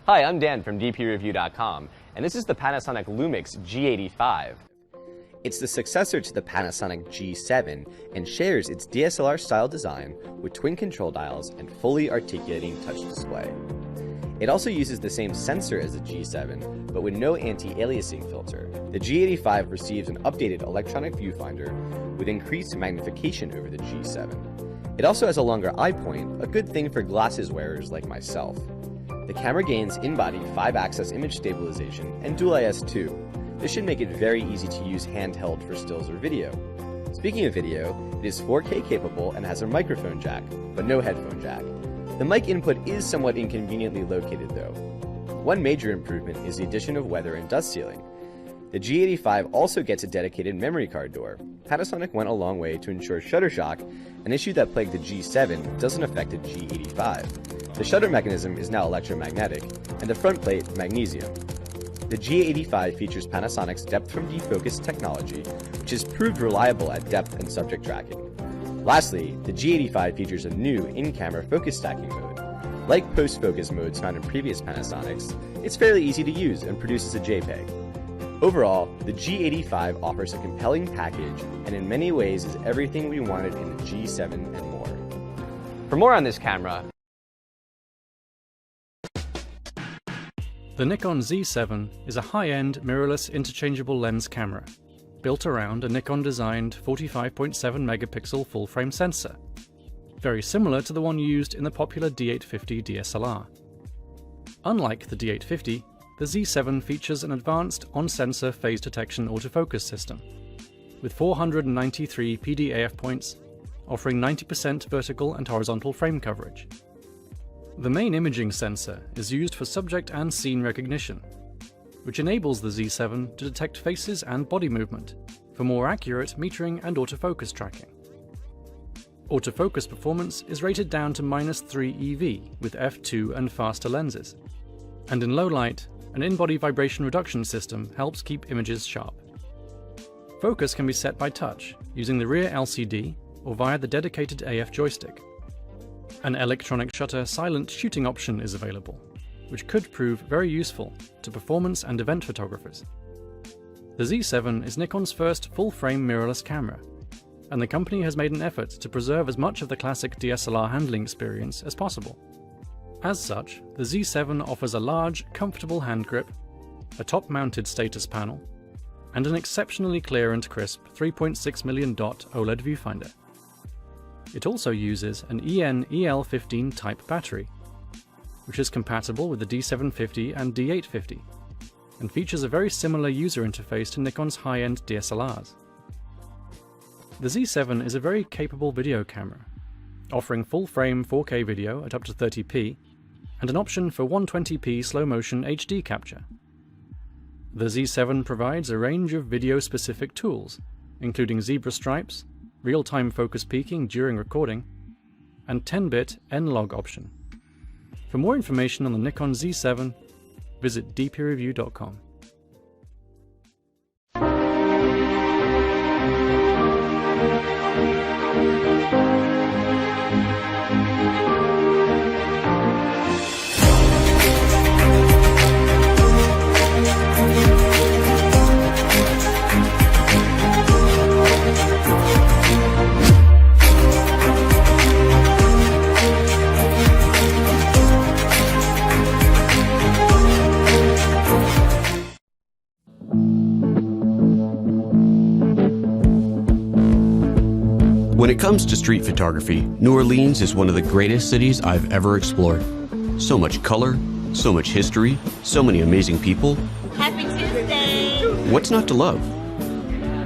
Hi, I'm Dan from dpreview.com, and this is the Panasonic Lumix G85. It's the successor to the Panasonic G7 and shares its DSLR-style design with twin control dials and fully articulating touch display. It also uses the same sensor as the G7, but with no anti-aliasing filter. The G85 receives an updated electronic viewfinder with increased magnification over the G7. It also has a longer eye point, a good thing for glasses wearers like myself. The camera gains in-body 5-axis image stabilization and dual IS2. This should make it very easy to use handheld for stills or video. Speaking of video, it is 4K capable and has a microphone jack, but no headphone jack. The mic input is somewhat inconveniently located though. One major improvement is the addition of weather and dust sealing. The G85 also gets a dedicated memory card door. Panasonic went a long way to ensure shutter shock, an issue that plagued the G7 doesn't affect the G85. The shutter mechanism is now electromagnetic, and the front plate magnesium. The G85 features Panasonic's depth from defocus technology, which has proved reliable at depth and subject tracking. Lastly, the G85 features a new in-camera focus stacking mode. Like post-focus modes found in previous Panasonics, it's fairly easy to use and produces a JPEG. Overall, the G85 offers a compelling package and in many ways is everything we wanted in the G7 and more. For more on this camera, the Nikon Z7 is a high-end mirrorless interchangeable lens camera, built around a Nikon-designed 45.7 megapixel full-frame sensor, very similar to the one used in the popular D850 DSLR. Unlike the D850, the Z7 features an advanced on-sensor phase detection autofocus system, with 493 PDAF points, offering 90% vertical and horizontal frame coverage. The main imaging sensor is used for subject and scene recognition, which enables the Z7 to detect faces and body movement for more accurate metering and autofocus tracking. Autofocus performance is rated down to -3 EV with f2 and faster lenses, and in low light, an in-body vibration reduction system helps keep images sharp. Focus can be set by touch using the rear LCD or via the dedicated AF joystick. An electronic shutter silent shooting option is available, which could prove very useful to performance and event photographers. The Z7 is Nikon's first full-frame mirrorless camera, and the company has made an effort to preserve as much of the classic DSLR handling experience as possible. As such, the Z7 offers a large, comfortable hand grip, a top-mounted status panel, and an exceptionally clear and crisp 3.6 million dot OLED viewfinder. It also uses an EN-EL15 type battery, which is compatible with the D750 and D850, and features a very similar user interface to Nikon's high-end DSLRs. The Z7 is a very capable video camera, offering full-frame 4K video at up to 30p, and an option for 120p slow-motion HD capture. The Z7 provides a range of video-specific tools, including zebra stripes, real-time focus peaking during recording, and 10-bit N-Log option. For more information on the Nikon Z7, visit dpreview.com. When it comes to street photography, New Orleans is one of the greatest cities I've ever explored. So much color, so much history, so many amazing people. Happy Tuesday! What's not to love?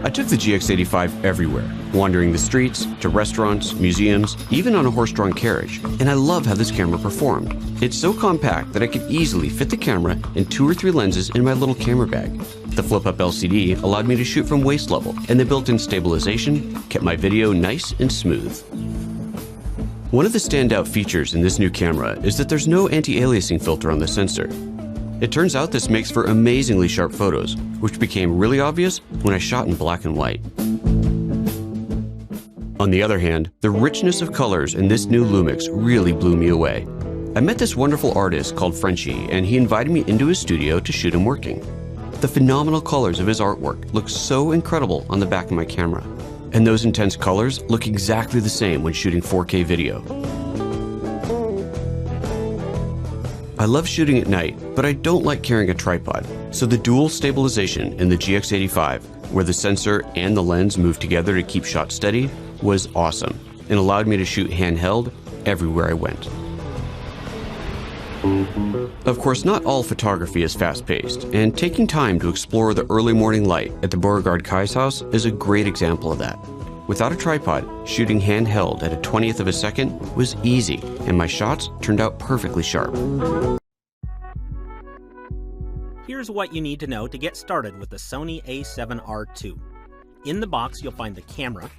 I took the GX85 everywhere, wandering the streets, to restaurants, museums, even on a horse-drawn carriage, and I love how this camera performed. It's so compact that I could easily fit the camera and 2 or 3 lenses in my little camera bag. The flip-up LCD allowed me to shoot from waist level, and the built-in stabilization kept my video nice and smooth. One of the standout features in this new camera is that there's no anti-aliasing filter on the sensor. It turns out this makes for amazingly sharp photos, which became really obvious when I shot in black and white. On the other hand, the richness of colors in this new Lumix really blew me away. I met this wonderful artist called Frenchie, and he invited me into his studio to shoot him working. The phenomenal colors of his artwork look so incredible on the back of my camera, and those intense colors look exactly the same when shooting 4K video. I love shooting at night, but I don't like carrying a tripod, so the dual stabilization in the GX85, where the sensor and the lens move together to keep shots steady, was awesome and allowed me to shoot handheld everywhere I went. Of course, not all photography is fast-paced, and taking time to explore the early morning light at the Beauregard Kai's house is a great example of that. Without a tripod, shooting handheld at a 20th of a second was easy, and my shots turned out perfectly sharp. Here's what you need to know to get started with the Sony a7R II. In the box, you'll find the camera,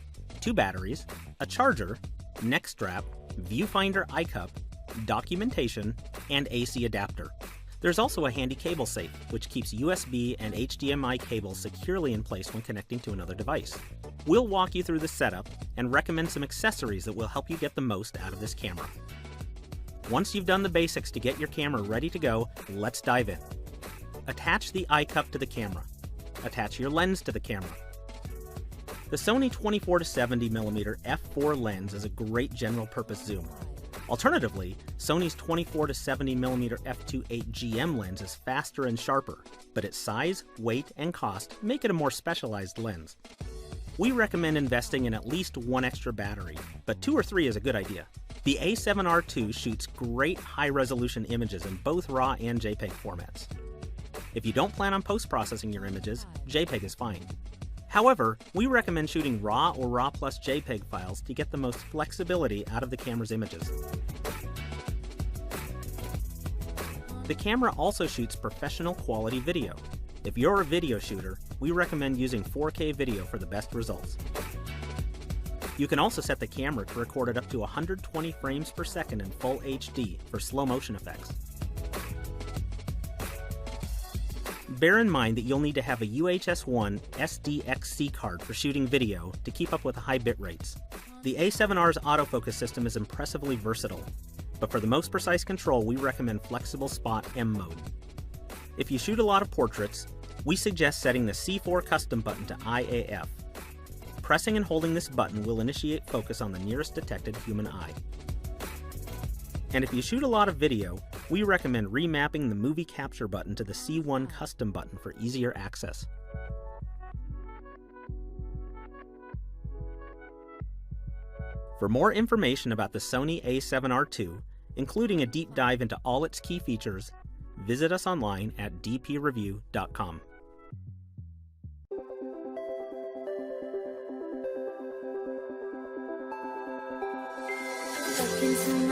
2 batteries, a charger, neck strap, viewfinder eye cup, documentation, and AC adapter. There's also a handy cable safe, which keeps USB and HDMI cables securely in place when connecting to another device. We'll walk you through the setup and recommend some accessories that will help you get the most out of this camera. Once you've done the basics to get your camera ready to go, let's dive in. Attach the eye cup to the camera. Attach your lens to the camera. The Sony 24-70mm f4 lens is a great general purpose zoom. Alternatively, Sony's 24-70mm f2.8 GM lens is faster and sharper, but its size, weight, and cost make it a more specialized lens. We recommend investing in at least 1 extra battery, but 2 or 3 is a good idea. The a7R II shoots great high-resolution images in both RAW and JPEG formats. If you don't plan on post-processing your images, JPEG is fine. However, we recommend shooting RAW or RAW plus JPEG files to get the most flexibility out of the camera's images. The camera also shoots professional quality video. If you're a video shooter, we recommend using 4K video for the best results. You can also set the camera to record at up to 120 frames per second in full HD for slow motion effects. Bear in mind that you'll need to have a UHS-1 SDXC card for shooting video to keep up with the high bit rates. The A7R's autofocus system is impressively versatile, but for the most precise control, we recommend flexible spot M mode. If you shoot a lot of portraits, we suggest setting the C4 custom button to IAF. Pressing and holding this button will initiate focus on the nearest detected human eye. And if you shoot a lot of video, we recommend remapping the movie capture button to the C1 custom button for easier access. For more information about the Sony a7R II, including a deep dive into all its key features, visit us online at dpreview.com. Look into